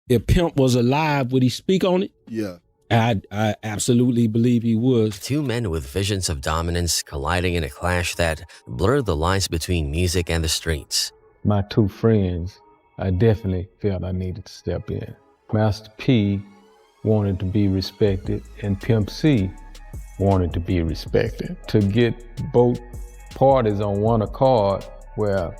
If Pimp was alive, would he speak on it? Yeah. I absolutely believe he would. Two men with visions of dominance colliding in a clash that blurred the lines between music and the streets. My two friends, I definitely felt I needed to step in. Master P wanted to be respected, and Pimp C wanted to be respected. To get both parties on one accord, where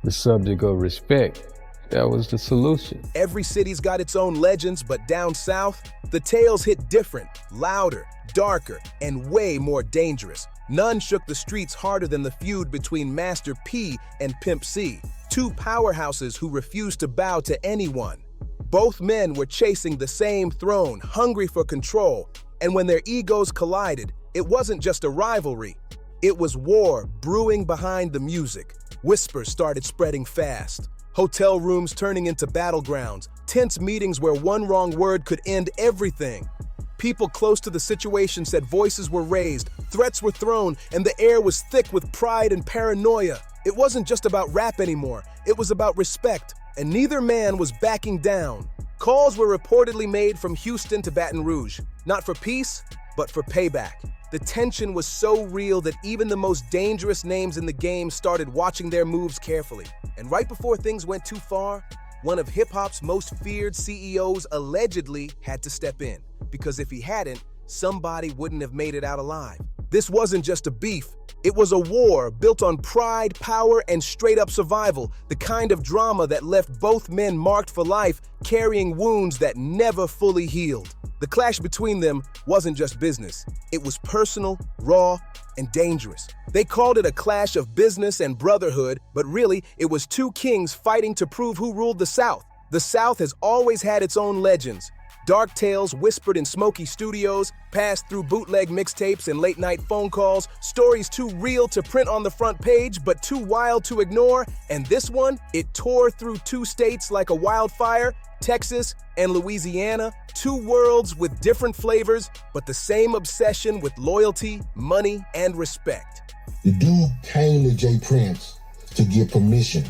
the subject of respect, that was the solution. Every city's got its own legends, but down south, the tales hit different, louder, darker, and way more dangerous. None shook the streets harder than the feud between Master P and Pimp C, two powerhouses who refused to bow to anyone. Both men were chasing the same throne, hungry for control, and when their egos collided, it wasn't just a rivalry. It was war brewing behind the music. Whispers started spreading fast. Hotel rooms turning into battlegrounds, tense meetings where one wrong word could end everything. People close to the situation said voices were raised, threats were thrown, and the air was thick with pride and paranoia. It wasn't just about rap anymore, it was about respect, and neither man was backing down. Calls were reportedly made from Houston to Baton Rouge, not for peace, but for payback. The tension was so real that even the most dangerous names in the game started watching their moves carefully. And right before things went too far, one of hip-hop's most feared CEOs allegedly had to step in. Because if he hadn't, somebody wouldn't have made it out alive. This wasn't just a beef, it was a war built on pride, power, and straight-up survival, the kind of drama that left both men marked for life, carrying wounds that never fully healed. The clash between them wasn't just business. It was personal, raw, and dangerous. They called it a clash of business and brotherhood, but really, it was two kings fighting to prove who ruled the South. The South has always had its own legends. Dark tales whispered in smoky studios, passed through bootleg mixtapes and late-night phone calls, stories too real to print on the front page, but too wild to ignore, and this one, it tore through two states like a wildfire, Texas and Louisiana, two worlds with different flavors, but the same obsession with loyalty, money, and respect. The dude came to Jay Prince to get permission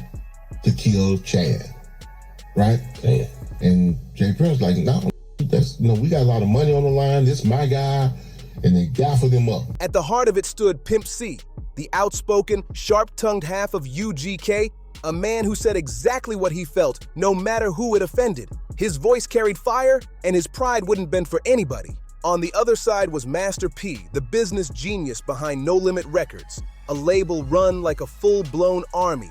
to kill Chad, right? Yeah. And Jay Prince like, no, we got a lot of money on the line, this my guy, and they gaffled him up. At the heart of it stood Pimp C, the outspoken, sharp-tongued half of UGK, a man who said exactly what he felt, no matter who it offended. His voice carried fire, and his pride wouldn't bend for anybody. On the other side was Master P, the business genius behind No Limit Records, a label run like a full-blown army,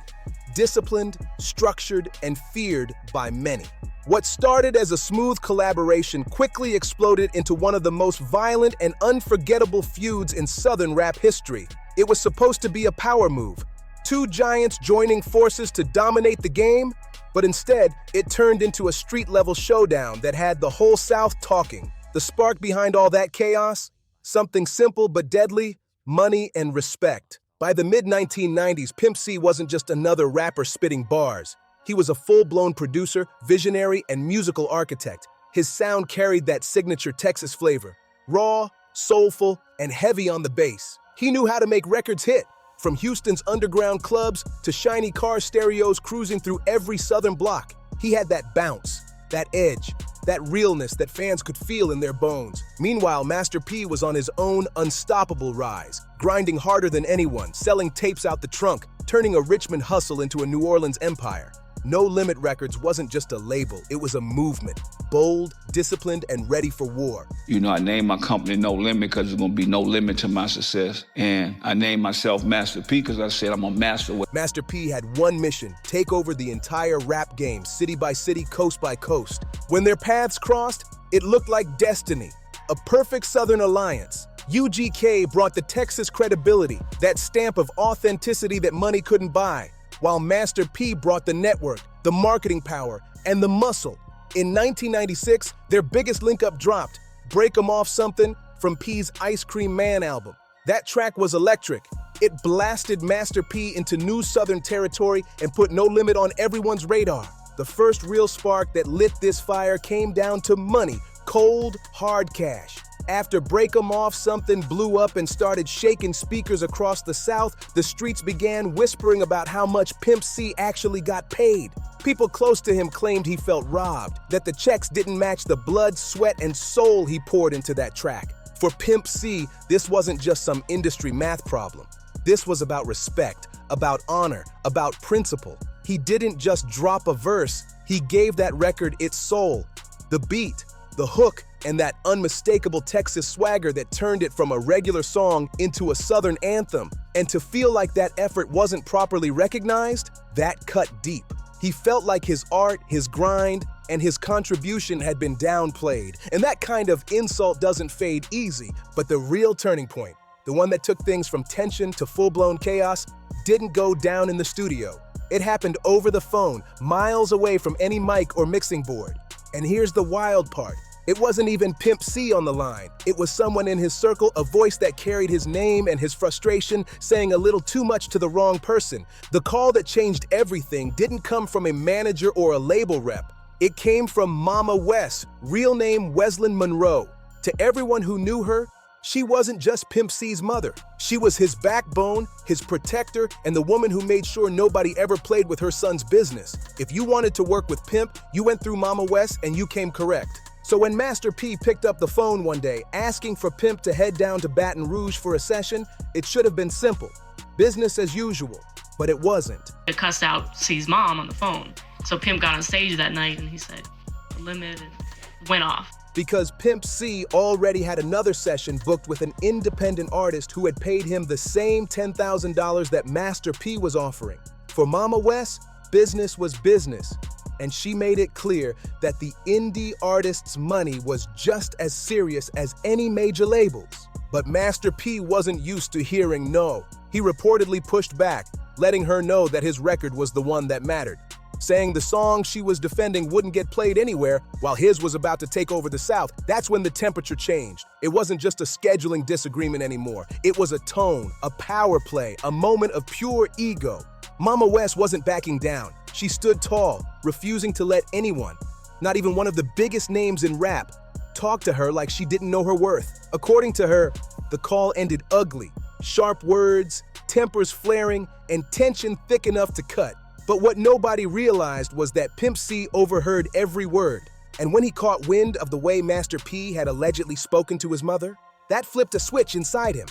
disciplined, structured, and feared by many. What started as a smooth collaboration quickly exploded into one of the most violent and unforgettable feuds in Southern rap history. It was supposed to be a power move, two giants joining forces to dominate the game, but instead, it turned into a street-level showdown that had the whole South talking. The spark behind all that chaos? Something simple but deadly: money and respect. By the mid-1990s, Pimp C wasn't just another rapper spitting bars. He was a full-blown producer, visionary, and musical architect. His sound carried that signature Texas flavor, raw, soulful, and heavy on the bass. He knew how to make records hit, from Houston's underground clubs to shiny car stereos cruising through every southern block. He had that bounce, that edge, that realness that fans could feel in their bones. Meanwhile, Master P was on his own unstoppable rise, grinding harder than anyone, selling tapes out the trunk, turning a Richmond hustle into a New Orleans empire. No Limit Records wasn't just a label, it was a movement. Bold, disciplined, and ready for war. You know, I named my company No Limit because there's gonna be no limit to my success. And I named myself Master P because I said I'm a master. Master P had one mission: take over the entire rap game, city by city, coast by coast. When their paths crossed, it looked like destiny, a perfect Southern alliance. UGK brought the Texas credibility, that stamp of authenticity that money couldn't buy, while Master P brought the network, the marketing power, and the muscle. In 1996, their biggest link-up dropped, Break 'Em Off Something, from P's Ice Cream Man album. That track was electric. It blasted Master P into new Southern territory and put No Limit on everyone's radar. The first real spark that lit this fire came down to money, cold, hard cash. After Break 'Em Off, something blew up and started shaking speakers across the South. The streets began whispering about how much Pimp C actually got paid. People close to him claimed he felt robbed, that the checks didn't match the blood, sweat, and soul he poured into that track. For Pimp C, this wasn't just some industry math problem. This was about respect, about honor, about principle. He didn't just drop a verse, he gave that record its soul. The beat, the hook, and that unmistakable Texas swagger that turned it from a regular song into a Southern anthem. And to feel like that effort wasn't properly recognized, that cut deep. He felt like his art, his grind, and his contribution had been downplayed. And that kind of insult doesn't fade easy, but the real turning point, the one that took things from tension to full-blown chaos, didn't go down in the studio. It happened over the phone, miles away from any mic or mixing board. And here's the wild part. It wasn't even Pimp C on the line. It was someone in his circle, a voice that carried his name and his frustration, saying a little too much to the wrong person. The call that changed everything didn't come from a manager or a label rep. It came from Mama Wes, real name Weslyn Monroe. To everyone who knew her, she wasn't just Pimp C's mother. She was his backbone, his protector, and the woman who made sure nobody ever played with her son's business. If you wanted to work with Pimp, you went through Mama Wes and you came correct. So when MasterP picked up the phone one day, asking for Pimp to head down to Baton Rouge for a session, it should have been simple. Business as usual, but it wasn't. It cussed out C's mom on the phone. So Pimp got on stage that night and he said, "The limit," and went off. Because Pimp C already had another session booked with an independent artist who had paid him the same $10,000 that MasterP was offering. For Mama Wes, business was business. And she made it clear that the indie artist's money was just as serious as any major labels. But MasterP wasn't used to hearing no. He reportedly pushed back, letting her know that his record was the one that mattered, saying the song she was defending wouldn't get played anywhere while his was about to take over the South. That's when the temperature changed. It wasn't just a scheduling disagreement anymore. It was a tone, a power play, a moment of pure ego. Mama Wes wasn't backing down. She stood tall, refusing to let anyone, not even one of the biggest names in rap, talk to her like she didn't know her worth. According to her, the call ended ugly. Sharp words, tempers flaring, and tension thick enough to cut. But what nobody realized was that Pimp C overheard every word. And when he caught wind of the way MasterP had allegedly spoken to his mother, that flipped a switch inside him.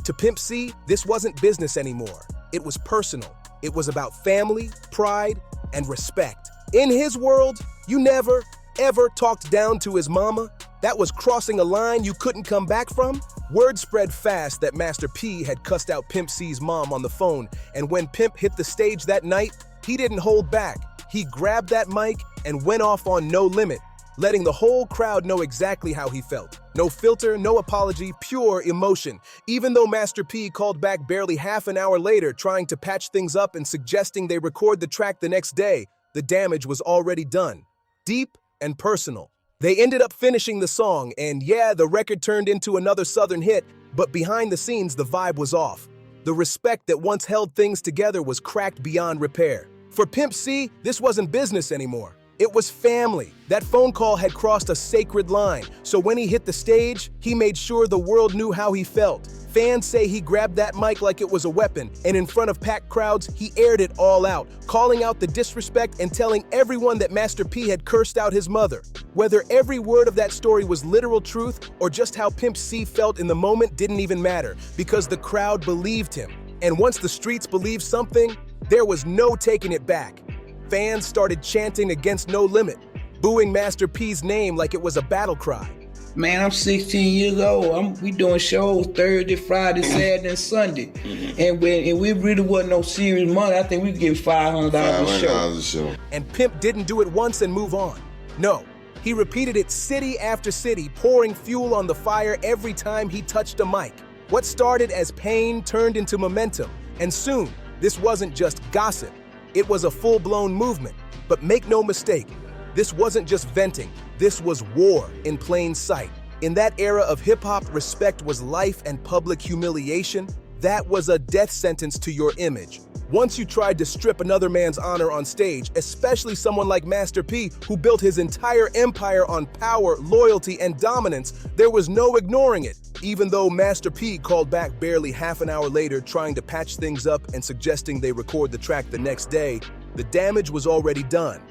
To Pimp C, this wasn't business anymore. It was personal. It was about family, pride, and respect. In his world, you never, ever talked down to his mama. That was crossing a line you couldn't come back from. Word spread fast that MasterP had cussed out Pimp C's mom on the phone, and when Pimp hit the stage that night, he didn't hold back. He grabbed that mic and went off on No Limit, letting the whole crowd know exactly how he felt. No filter, no apology, pure emotion. Even though MasterP called back barely half an hour later, trying to patch things up and suggesting they record the track the next day, the damage was already done. Deep and personal. They ended up finishing the song, and yeah, the record turned into another Southern hit, but behind the scenes, the vibe was off. The respect that once held things together was cracked beyond repair. For Pimp C, this wasn't business anymore. It was family. That phone call had crossed a sacred line, so when he hit the stage, he made sure the world knew how he felt. Fans say he grabbed that mic like it was a weapon, and in front of packed crowds, he aired it all out, calling out the disrespect and telling everyone that MasterP had cursed out his mother. Whether every word of that story was literal truth or just how Pimp C felt in the moment didn't even matter, because the crowd believed him. And once the streets believed something, there was no taking it back. Fans started chanting against No Limit, booing Master P's name like it was a battle cry. Man, I'm 16 years old. We doing shows Thursday, Friday, Saturday, and Sunday. And we really wasn't no serious money. I think we get $500 a show. And Pimp didn't do it once and move on. No, he repeated it city after city, pouring fuel on the fire every time he touched a mic. What started as pain turned into momentum. And soon, this wasn't just gossip. It was a full-blown movement. But make no mistake, this wasn't just venting. This was war in plain sight. In that era of hip-hop, respect was life and public humiliation. That was a death sentence to your image. Once you tried to strip another man's honor on stage, especially someone like Master P, who built his entire empire on power, loyalty, and dominance, there was no ignoring it. Even though Master P called back barely half an hour later, trying to patch things up and suggesting they record the track the next day, the damage was already done.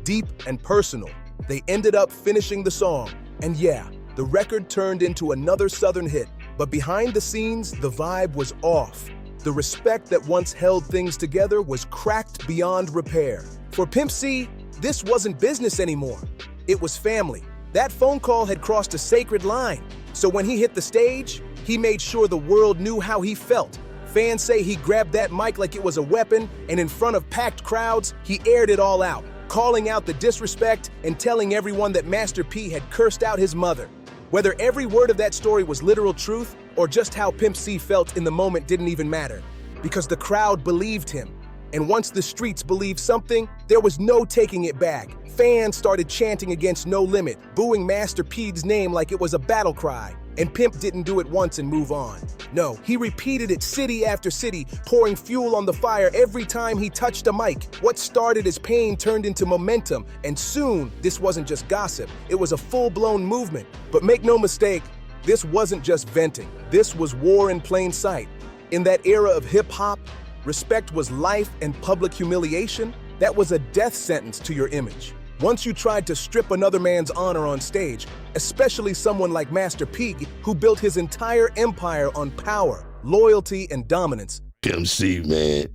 Deep and personal, they ended up finishing the song. And yeah, the record turned into another Southern hit, but behind the scenes, the vibe was off. The respect that once held things together was cracked beyond repair. For PimpC, this wasn't business anymore. It was family. That phone call had crossed a sacred line. So when he hit the stage, he made sure the world knew how he felt. Fans say he grabbed that mic like it was a weapon, and in front of packed crowds, he aired it all out, calling out the disrespect and telling everyone that Master P had cursed out his mother. Whether every word of that story was literal truth or just how PimpC felt in the moment didn't even matter, because the crowd believed him. And once the streets believed something, there was no taking it back. Fans started chanting against No Limit, booing Master P's name like it was a battle cry. And Pimp didn't do it once and move on. No, he repeated it city after city, pouring fuel on the fire every time he touched a mic. What started as pain turned into momentum, and soon, this wasn't just gossip, it was a full-blown movement. But make no mistake, this wasn't just venting. This was war in plain sight. In that era of hip-hop, respect was life and public humiliation. That was a death sentence to your image. Once you tried to strip another man's honor on stage, especially someone like Master P, who built his entire empire on power, loyalty, and dominance. PimpC, man,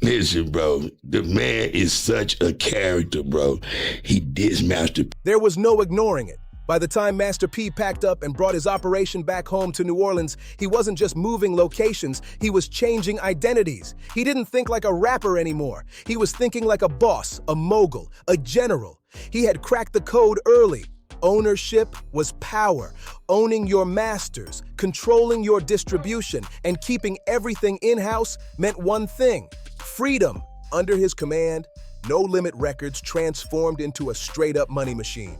listen, bro, the man is such a character, bro. He dissed Master P. There was no ignoring it. By the time Master P packed up and brought his operation back home to New Orleans, he wasn't just moving locations, he was changing identities. He didn't think like a rapper anymore. He was thinking like a boss, a mogul, a general. He had cracked the code early. Ownership was power. Owning your masters, controlling your distribution, and keeping everything in-house meant one thing: freedom. Under his command, No Limit Records transformed into a straight-up money machine.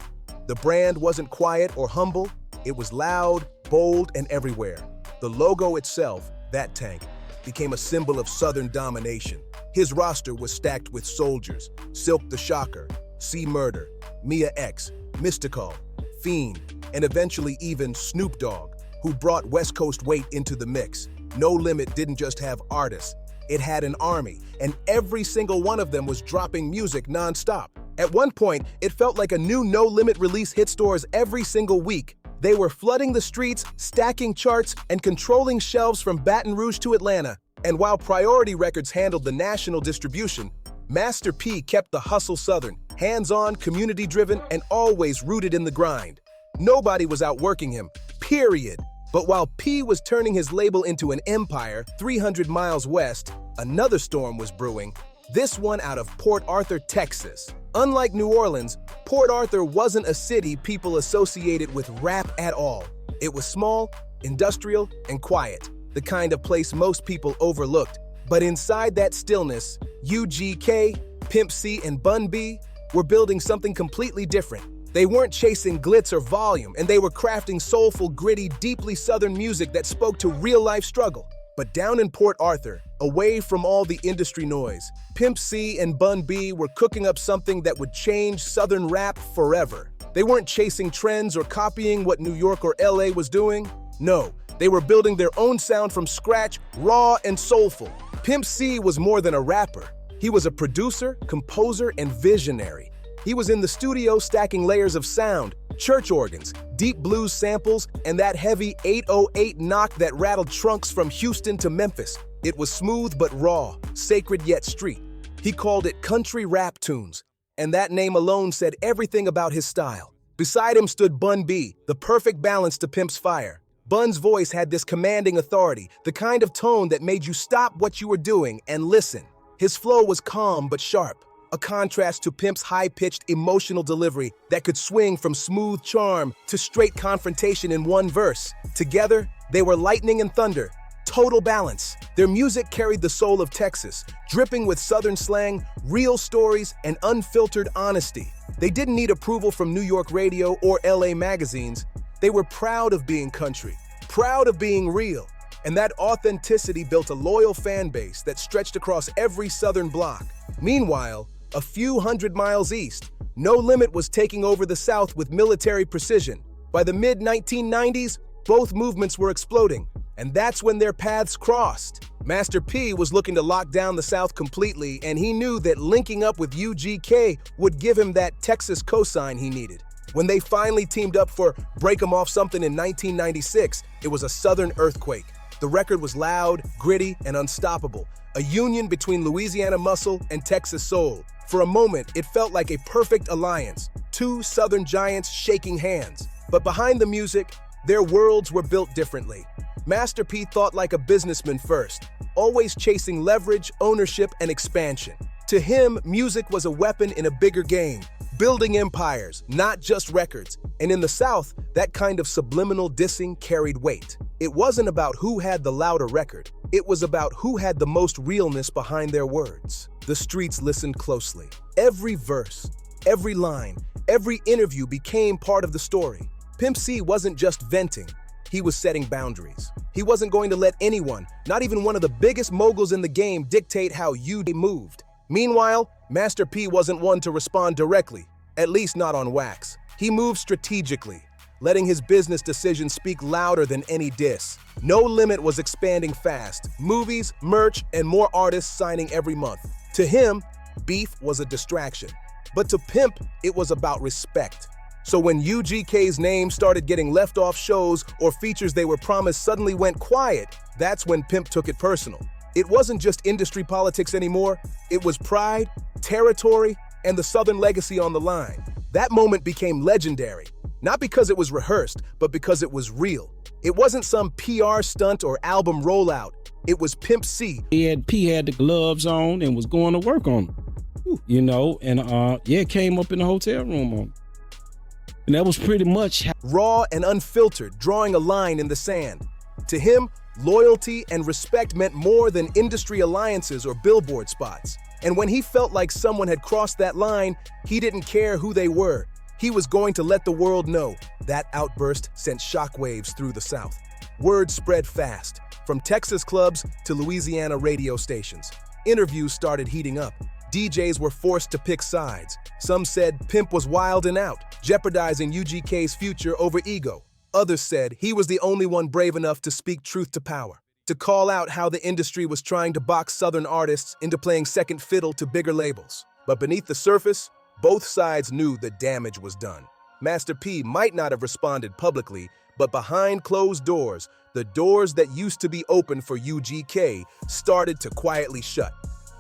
The brand wasn't quiet or humble, it was loud, bold, and everywhere. The logo itself, that tank, became a symbol of Southern domination. His roster was stacked with soldiers: Silk the Shocker, C Murder, Mia X, Mystical, Fiend, and eventually even Snoop Dogg, who brought West Coast weight into the mix. No Limit didn't just have artists, it had an army, and every single one of them was dropping music nonstop. At one point, it felt like a new No Limit release hit stores every single week. They were flooding the streets, stacking charts, and controlling shelves from Baton Rouge to Atlanta. And while Priority Records handled the national distribution, Master P kept the hustle Southern, hands-on, community-driven, and always rooted in the grind. Nobody was outworking him, period. But while P was turning his label into an empire 300 miles west, another storm was brewing, this one out of Port Arthur, Texas. Unlike New Orleans, Port Arthur wasn't a city people associated with rap at all. It was small, industrial, and quiet, the kind of place most people overlooked. But inside that stillness, UGK, PimpC, and Bun B were building something completely different. They weren't chasing glitz or volume, and they were crafting soulful, gritty, deeply Southern music that spoke to real-life struggle. But down in Port Arthur, away from all the industry noise, PimpC and Bun B were cooking up something that would change Southern rap forever. They weren't chasing trends or copying what New York or LA was doing. No, they were building their own sound from scratch, raw and soulful. PimpC was more than a rapper. He was a producer, composer, and visionary. He was in the studio stacking layers of sound, church organs, deep blues samples, and that heavy 808 knock that rattled trunks from Houston to Memphis. It was smooth but raw, sacred yet street. He called it country rap tunes, and that name alone said everything about his style. Beside him stood Bun B, the perfect balance to Pimp's fire. Bun's voice had this commanding authority, the kind of tone that made you stop what you were doing and listen. His flow was calm but sharp, a contrast to Pimp's high-pitched emotional delivery that could swing from smooth charm to straight confrontation in one verse. Together, they were lightning and thunder, total balance. Their music carried the soul of Texas, dripping with Southern slang, real stories, and unfiltered honesty. They didn't need approval from New York radio or LA magazines. They were proud of being country, proud of being real, And that authenticity built a loyal fan base that stretched across every southern block. Meanwhile, a few hundred miles east, No Limit was taking over the South with military precision. By the mid-1990s, both movements were exploding, and that's when their paths crossed. Master P was looking to lock down the South completely, and he knew that linking up with UGK would give him that Texas cosign he needed. When they finally teamed up for Break 'Em Off Something in 1996, it was a southern earthquake. The record was loud, gritty, and unstoppable, a union between Louisiana muscle and Texas soul. For a moment, it felt like a perfect alliance, two southern giants shaking hands. But behind the music, their worlds were built differently. Master P thought like a businessman first, always chasing leverage, ownership, and expansion. To him, music was a weapon in a bigger game, building empires, not just records. And in the South, that kind of subliminal dissing carried weight. It wasn't about who had the louder record. It was about who had the most realness behind their words. The streets listened closely. Every verse, every line, every interview became part of the story. PimpC wasn't just venting. He was setting boundaries. He wasn't going to let anyone, not even one of the biggest moguls in the game, dictate how UGK moved. Meanwhile, Master P wasn't one to respond directly, at least not on wax. He moved strategically, letting his business decisions speak louder than any diss. No Limit was expanding fast, movies, merch, and more artists signing every month. To him, beef was a distraction. But to Pimp, it was about respect. So when UGK's name started getting left off shows or features they were promised suddenly went quiet, that's when Pimp took it personal. It wasn't just industry politics anymore, it was pride, territory, and the Southern legacy on the line. That moment became legendary, not because it was rehearsed, but because it was real. It wasn't some PR stunt or album rollout, it was PimpC. P had the gloves on and was going to work on them, you know, and it came up in the hotel room on him. And that was pretty much raw and unfiltered, drawing a line in the sand. To him, loyalty and respect meant more than industry alliances or billboard spots. And when he felt like someone had crossed that line, he didn't care who they were. He was going to let the world know. That outburst sent shockwaves through the South. Word spread fast, from Texas clubs to Louisiana radio stations. Interviews started heating up. DJs were forced to pick sides. Some said Pimp was wilding out, jeopardizing UGK's future over ego. Others said he was the only one brave enough to speak truth to power, to call out how the industry was trying to box Southern artists into playing second fiddle to bigger labels. But beneath the surface, both sides knew the damage was done. Master P might not have responded publicly, but behind closed doors, the doors that used to be open for UGK started to quietly shut.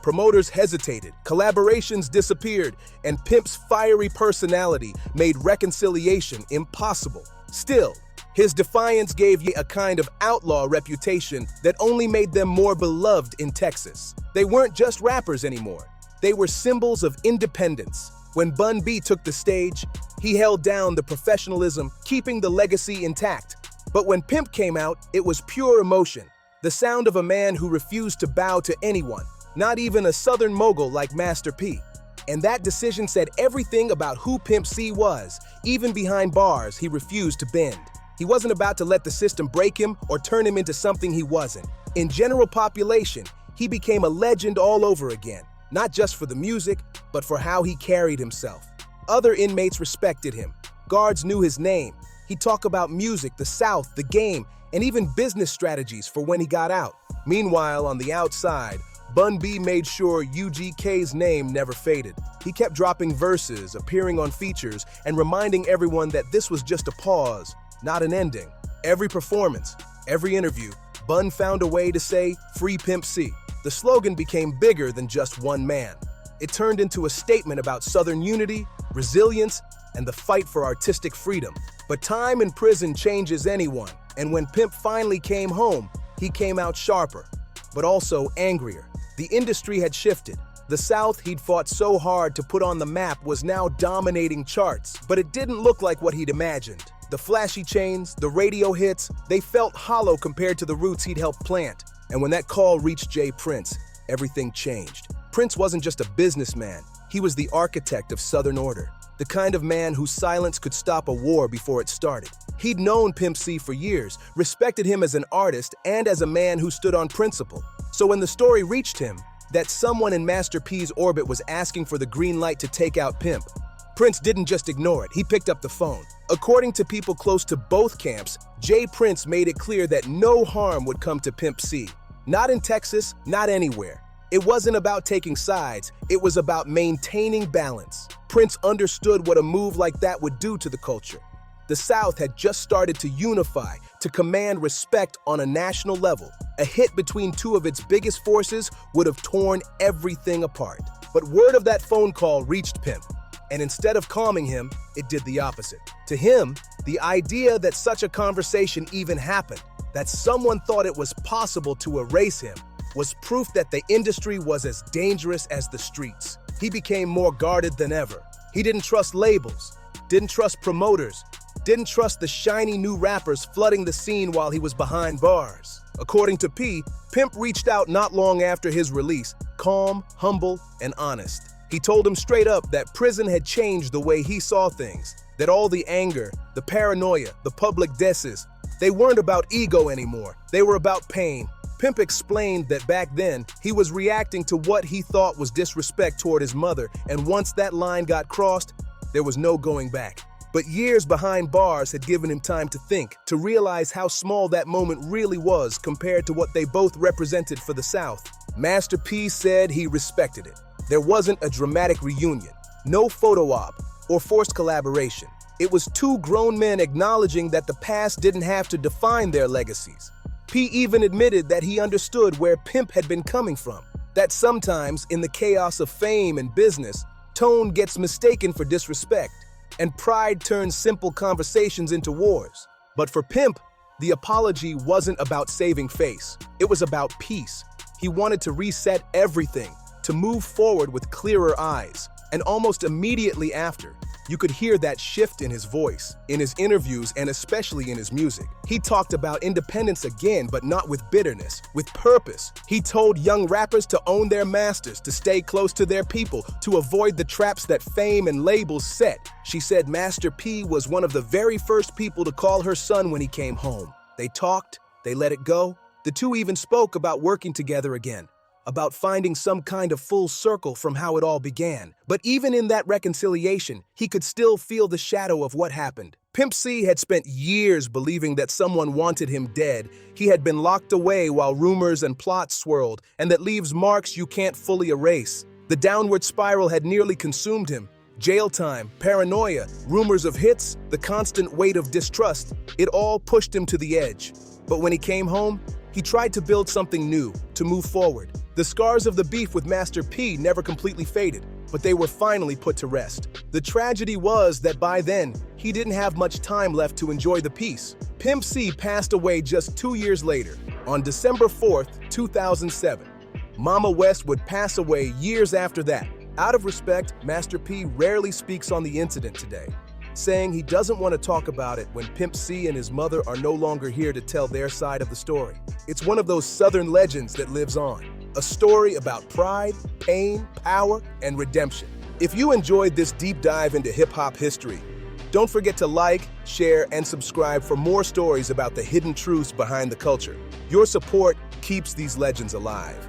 Promoters hesitated, collaborations disappeared, and Pimp's fiery personality made reconciliation impossible. Still, his defiance gave Ye a kind of outlaw reputation that only made them more beloved in Texas. They weren't just rappers anymore. They were symbols of independence. When Bun B took the stage, he held down the professionalism, keeping the legacy intact. But when Pimp came out, it was pure emotion, the sound of a man who refused to bow to anyone, not even a Southern mogul like Master P. And that decision said everything about who PimpC was. Even behind bars, he refused to bend. He wasn't about to let the system break him or turn him into something he wasn't. In general population, he became a legend all over again, not just for the music, but for how he carried himself. Other inmates respected him. Guards knew his name. He'd talk about music, the South, the game, and even business strategies for when he got out. Meanwhile, on the outside, Bun B made sure UGK's name never faded. He kept dropping verses, appearing on features, and reminding everyone that this was just a pause, not an ending. Every performance, every interview, Bun found a way to say, "Free PimpC." The slogan became bigger than just one man. It turned into a statement about Southern unity, resilience, and the fight for artistic freedom. But time in prison changes anyone, and when Pimp finally came home, he came out sharper, but also angrier. The industry had shifted. The South he'd fought so hard to put on the map was now dominating charts, but it didn't look like what he'd imagined. The flashy chains, the radio hits, they felt hollow compared to the roots he'd helped plant. And when that call reached J. Prince, everything changed. Prince wasn't just a businessman, he was the architect of Southern order, the kind of man whose silence could stop a war before it started. He'd known Pimp C for years, respected him as an artist and as a man who stood on principle. So when the story reached him that someone in Master P's orbit was asking for the green light to take out Pimp, Prince didn't just ignore it, he picked up the phone. According to people close to both camps, Jay Prince made it clear that no harm would come to Pimp C. Not in Texas, not anywhere. It wasn't about taking sides, it was about maintaining balance. Prince understood what a move like that would do to the culture. The South had just started to unify, to command respect on a national level. A hit between two of its biggest forces would have torn everything apart. But word of that phone call reached Pimp, and instead of calming him, it did the opposite. To him, the idea that such a conversation even happened, that someone thought it was possible to erase him, was proof that the industry was as dangerous as the streets. He became more guarded than ever. He didn't trust labels, didn't trust promoters, didn't trust the shiny new rappers flooding the scene while he was behind bars. According to P, Pimp reached out not long after his release, calm, humble, and honest. He told him straight up that prison had changed the way he saw things, that all the anger, the paranoia, the public disses, they weren't about ego anymore, they were about pain. Pimp explained that back then, he was reacting to what he thought was disrespect toward his mother, and once that line got crossed, there was no going back. But years behind bars had given him time to think, to realize how small that moment really was compared to what they both represented for the South. Master P said he respected it. There wasn't a dramatic reunion, no photo op, or forced collaboration. It was two grown men acknowledging that the past didn't have to define their legacies. P even admitted that he understood where Pimp had been coming from, that sometimes in the chaos of fame and business, tone gets mistaken for disrespect, and pride turns simple conversations into wars. But for Pimp, the apology wasn't about saving face, it was about peace. He wanted to reset everything, to move forward with clearer eyes, and almost immediately after, you could hear that shift in his voice, in his interviews, and especially in his music. He talked about independence again, but not with bitterness, with purpose. He told young rappers to own their masters, to stay close to their people, to avoid the traps that fame and labels set. She said Master P was one of the very first people to call her son when he came home. They talked, they let it go. The two even spoke about working together again, about finding some kind of full circle from how it all began. But even in that reconciliation, he could still feel the shadow of what happened. Pimp C had spent years believing that someone wanted him dead. He had been locked away while rumors and plots swirled, and that leaves marks you can't fully erase. The downward spiral had nearly consumed him. Jail time, paranoia, rumors of hits, the constant weight of distrust, it all pushed him to the edge. But when he came home, he tried to build something new, to move forward. The scars of the beef with Master P never completely faded, but they were finally put to rest. The tragedy was that by then, he didn't have much time left to enjoy the peace. Pimp C passed away just 2 years later, on December 4th, 2007. Mama West would pass away years after that. Out of respect, Master P rarely speaks on the incident today, saying he doesn't want to talk about it when Pimp C and his mother are no longer here to tell their side of the story. It's one of those Southern legends that lives on. A story about pride, pain, power, and redemption. If you enjoyed this deep dive into hip-hop history, don't forget to like, share, and subscribe for more stories about the hidden truths behind the culture. Your support keeps these legends alive.